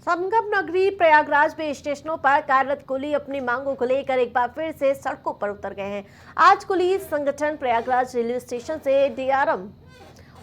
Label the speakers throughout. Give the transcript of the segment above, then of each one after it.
Speaker 1: संगम नगरी प्रयागराज में स्टेशनों पर कार्यरत कुली अपनी मांगों को लेकर एक बार फिर से सड़कों पर उतर गए हैं। आज कुली संगठन प्रयागराज रेलवे स्टेशन से डीआरएम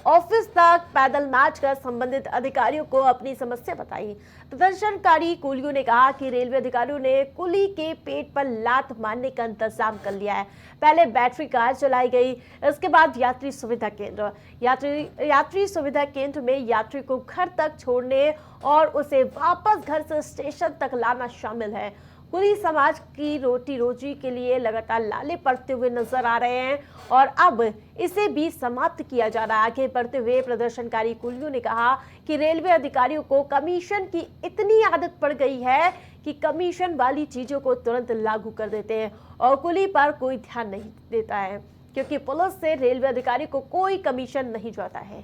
Speaker 1: ऑफिस तक पैदल मार्च कर संबंधित अधिकारियों को अपनी समस्या बताई। प्रदर्शनकारी कुलियों ने कहा कि रेलवे अधिकारियों ने कुली के पेट पर लात मारने का इंतजाम कर लिया है। पहले बैटरी कार चलाई गई, इसके बाद यात्री सुविधा केंद्र। यात्री सुविधा केंद्र में यात्री को घर तक छोड़ने और उसे वापस घर से स्टेशन तक लाना शामिल है। कुली समाज की रोटी रोजी के लिए लगातार लाले पड़ते हुए नजर आ रहे हैं और अब इसे भी समाप्त किया जा रहा है। आगे बढ़ते हुए प्रदर्शनकारी कुलियों ने कहा कि रेलवे अधिकारियों को कमीशन की इतनी आदत पड़ गई है कि कमीशन वाली चीजों को तुरंत लागू कर देते हैं और कुली पर कोई ध्यान नहीं देता है, क्योंकि पुलिस से रेलवे अधिकारी को कोई कमीशन नहीं जाता है।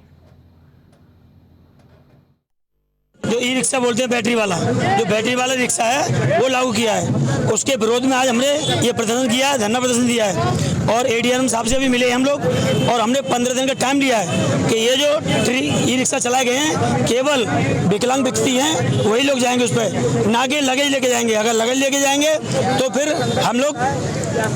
Speaker 2: जो ई रिक्शा बोलते हैं बैटरी वाला रिक्शा है वो लागू किया है। उसके विरोध में आज हमने ये प्रदर्शन किया है, धरना प्रदर्शन दिया है और एडीएम साहब से भी मिले हम लोग और हमने 15 दिन का टाइम लिया है कि ये जो 3 ई रिक्शा चलाए गए हैं केवल विकलांग व्यक्ति हैं वही लोग जाएंगे उस पर, ना कि लगेज लेके जाएंगे। अगर लगेज लेके जाएंगे तो फिर हम लोग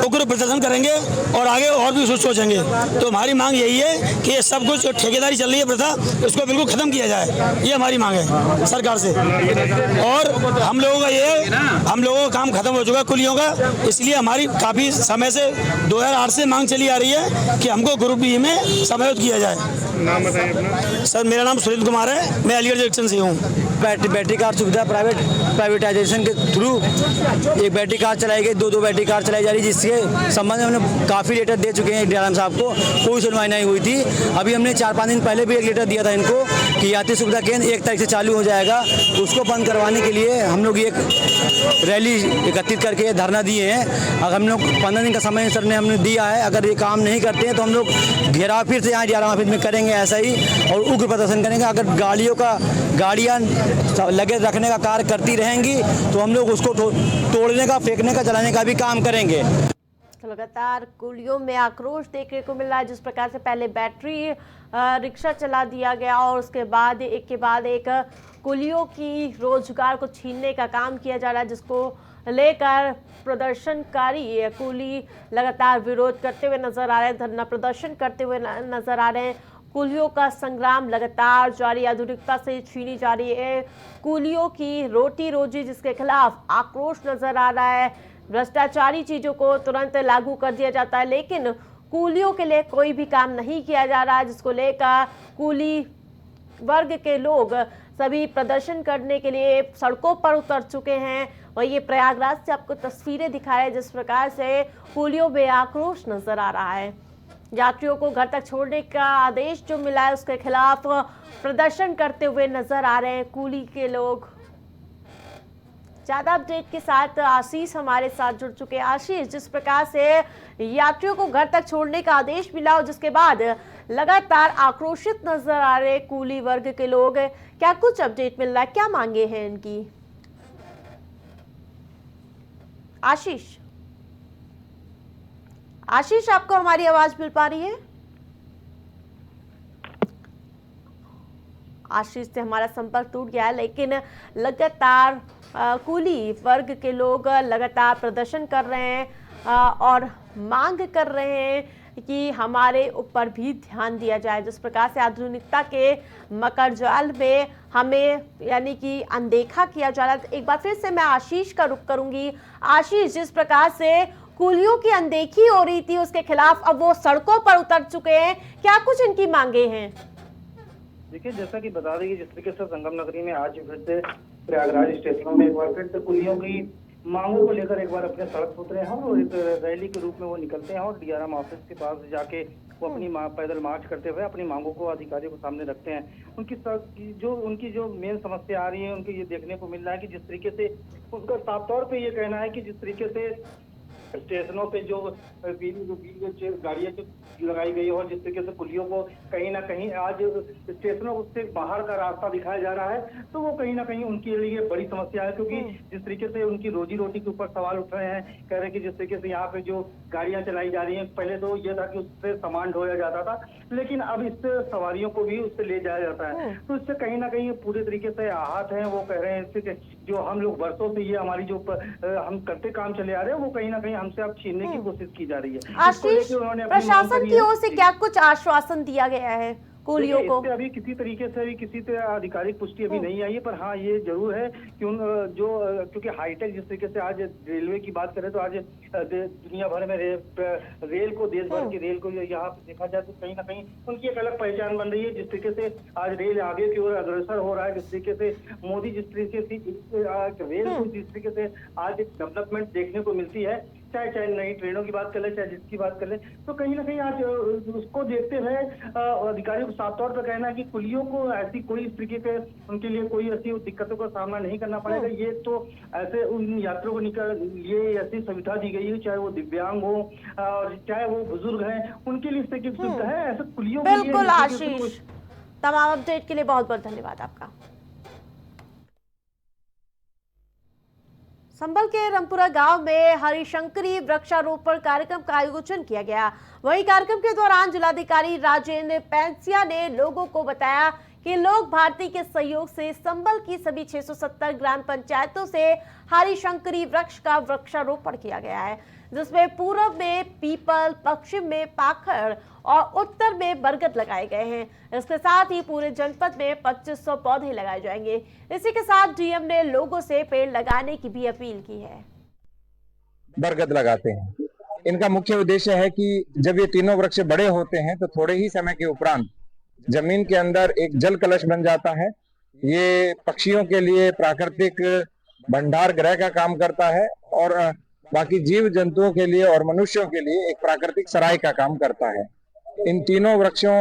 Speaker 2: उग्र प्रदर्शन करेंगे और आगे और भी सोचेंगे। तो हमारी मांग यही है कि ये सब कुछ ठेकेदारी चल रही है प्रथा, इसको बिल्कुल खत्म किया जाए, ये हमारी मांग है सरकार से। और हम लोगों का काम खत्म हो चुका है कुलियों का, इसलिए हमारी काफी समय से 2008 से मांग चली आ रही है कि हमको ग्रुप बी में समायोजित किया जाए।
Speaker 3: नाम बताइए अपना।
Speaker 2: सर मेरा नाम सुनील कुमार है, मैं अलीगढ़ जंक्शन से हूँ।
Speaker 4: बैटरी कार सुविधा प्राइवेटाइजेशन के थ्रू एक बैटरी कार चलाई गई, दो बैटरी कार चलाई जा रही, जिसके संबंध में हमने काफ़ी लेटर दे चुके हैं डीआरएम साहब को, कोई सुनवाई नहीं हुई थी। अभी हमने 4-5 दिन पहले भी एक लेटर दिया था इनको कि यात्री सुविधा केंद्र 1 तारीख से चालू हो जाएगा, उसको बंद करवाने के लिए हम लोग एक रैली एकत्रित करके धरना दिए हैं। अगर हम लोग 15 दिन का समय सर ने हमने दिया है, अगर ये काम नहीं करते हैं तो हम लोग घेराव फिर से यहाँ डीआरएम ऑफिस में करेंगे ऐसा ही और उग्र प्रदर्शन करेंगे। अगर गाड़ियाँ लगे रखने का कार्य करती रहेंगी तो हम लोग उसको तोड़ने का, फेंकने का, जलाने का भी काम करेंगे।
Speaker 1: लगातार कुलियों में आक्रोश देखने को मिल रहा है। जिस प्रकार से पहले बैटरी रिक्शा चला दिया गया और उसके बाद एक के बाद एक कुलियों की रोजगार को छीनने का काम किया जा रहा है, जिसको लेकर प्रदर्शनकारी कुली लगातार विरोध करते हुए नजर आ रहे हैं, धरना प्रदर्शन करते हुए नजर आ रहे हैं। कुलियों का संग्राम लगातार जारी, आधुनिकता से छीनी जा रही है कुलियों की रोटी रोजी, जिसके खिलाफ आक्रोश नजर आ रहा है। भ्रष्टाचारी चीजों को तुरंत लागू कर दिया जाता है, लेकिन कुलियों के लिए कोई भी काम नहीं किया जा रहा है, जिसको लेकर कुली वर्ग के लोग सभी प्रदर्शन करने के लिए सड़कों पर उतर चुके हैं। और ये प्रयागराज से आपको तस्वीरें दिखा रहे हैं जिस प्रकार से कुलियों में आक्रोश नजर आ रहा है। यात्रियों को घर तक छोड़ने का आदेश जो मिला है उसके खिलाफ प्रदर्शन करते हुए नजर आ रहे हैं कुली के लोग। ज्यादा अपडेट के साथ आशीष हमारे साथ जुड़ चुके हैं। आशीष, जिस प्रकार से यात्रियों को घर तक छोड़ने का आदेश मिला और जिसके बाद लगातार आक्रोशित नजर आ रहे कुली वर्ग के लोग, क्या कुछ अपडेट मिल रहा है, क्या मांगे हैं इनकी? आशीष, आपको हमारी आवाज मिल पा रही है? आशीष से हमारा संपर्क टूट गया है, लेकिन लगातार कुली वर्ग के लोग लगातार प्रदर्शन कर रहे हैं और मांग कर रहे हैं कि हमारे ऊपर भी ध्यान दिया जाए। जिस प्रकार से आधुनिकता के मकर जाल में हमें यानी कि अनदेखा किया जा रहा है। एक बार फिर से मैं आशीष का रुख करूंगी। आशीष, जिस प्रकार से कुलियों की अनदेखी हो रही थी उसके खिलाफ अब वो सड़कों पर उतर चुके हैं, क्या कुछ इनकी मांगे हैं?
Speaker 3: देखिए, जैसा कि बता दें कि जिस तरीके से संगम नगरी में आज फिर से प्रयागराज स्टेशनों में एक बार फिर से कुलियों की मांगों को लेकर एक बार अपने सड़क उतरे हैं और एक रैली के रूप में वो निकलते हैं और डीआरएम ऑफिस के पास जाके वो अपनी पैदल मार्च करते हुए अपनी मांगों को अधिकारियों के सामने रखते हैं। उनकी जो मेन समस्या आ रही है, उनके ये देखने को मिल रहा है कि जिस तरीके से उनका साफ तौर पे ये कहना है कि जिस तरीके से स्टेशनों पे जो गाड़ियां जो लगाई गई है और जिस तरीके से कुलियों को कहीं ना कहीं आज स्टेशनों से बाहर का रास्ता दिखाया जा रहा है, तो वो कहीं ना कहीं उनके लिए बड़ी समस्या है, क्योंकि जिस तरीके से उनकी रोजी रोटी के ऊपर सवाल उठ रहे हैं। कह रहे हैं कि जिस तरीके से यहाँ पे जो गाड़ियां चलाई जा रही हैं, पहले तो ये था कि उससे सामान ढोया जाता था, लेकिन अब इससे सवारियों को भी उससे ले जाया जाता है, तो इससे कहीं ना कहीं पूरे तरीके से आहत हैं। वो कह रहे हैं इससे जो हम लोग वर्षों से ये हमारी जो हम करते काम चले आ रहे हैं, वो कहीं ना कहीं हमसे अब छीनने की कोशिश की जा रही है।
Speaker 1: आशीष, प्रशासन की ओर से क्या कुछ आश्वासन दिया गया है कुलियों को?
Speaker 3: इससे अभी किसी तरीके से किसी से आधिकारिक पुष्टि अभी नहीं आई है, पर हाँ ये जरूर है कि उन जो क्योंकि हाईटेक जिस तरीके से आज रेलवे की बात करें तो आज दुनिया भर में रेल को, देश भर की रेल को यहाँ देखा जाए तो कहीं ना कहीं उनकी एक अलग पहचान बन रही है। जिस तरीके से आज रेल आगे की ओर अग्रसर हो रहा है, जिस तरीके से मोदी जिस तरीके से रेल को जिस तरीके से आज एक डेवलपमेंट देखने को मिलती है, चाहे नई ट्रेनों की बात कर ले, चाहे जिसकी बात कर ले, तो कहीं ना कहीं आज उसको देखते हुए अधिकारियों को साफ तौर पर कहना है कि कुलियों को ऐसी कोई इस तरीके के उनके लिए कोई ऐसी दिक्कतों का सामना नहीं करना पड़ेगा। ये तो ऐसे उन यात्रियों को ये ऐसी सुविधा दी गई है, चाहे वो दिव्यांग हो और चाहे वो बुजुर्ग हैं, उनके लिए इस तरीके की सुविधा है। ऐसे कुलियों के लिए
Speaker 1: बिल्कुल आशीष, तमाम अपडेट के लिए बहुत बहुत धन्यवाद आपका। संभल के रमपुरा गांव में हरिशंकरी वृक्षारोपण कार्यक्रम का आयोजन किया गया। वहीं कार्यक्रम के दौरान जिलाधिकारी राजेंद्र पैंसिया ने लोगों को बताया कि लोक भारती के सहयोग से संभल की सभी 670 ग्राम पंचायतों से हरिशंकरी वृक्ष का वृक्षारोपण किया गया है, जिसमें पूर्व में पीपल, पश्चिम में पाखड़ और उत्तर में बरगद लगाए गए हैं। इसके साथ ही पूरे जनपद में 2500 पौधे लगाए जाएंगे। इसी के साथ डीएम ने लोगों से पेड़ लगाने की भी अपील की है।
Speaker 5: बरगद लगाते हैं, इनका मुख्य उद्देश्य है कि जब ये तीनों वृक्ष बड़े होते हैं तो थोड़े ही समय के उपरांत जमीन के अंदर एक जल कलश बन जाता है। ये पक्षियों के लिए प्राकृतिक भंडार गृह का काम करता है और बाकी जीव जंतुओं के लिए और मनुष्यों के लिए एक प्राकृतिक सराय का काम करता है। इन तीनों वृक्षों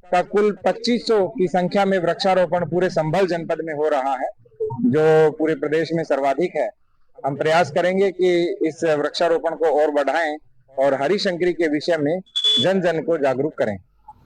Speaker 5: का कुल 2500 की संख्या में वृक्षारोपण पूरे संभल जनपद में हो रहा है, जो पूरे प्रदेश में सर्वाधिक है। हम प्रयास करेंगे कि इस वृक्षारोपण को और बढ़ाएं और हरिशंकरी के विषय में जन जन को जागरूक करें।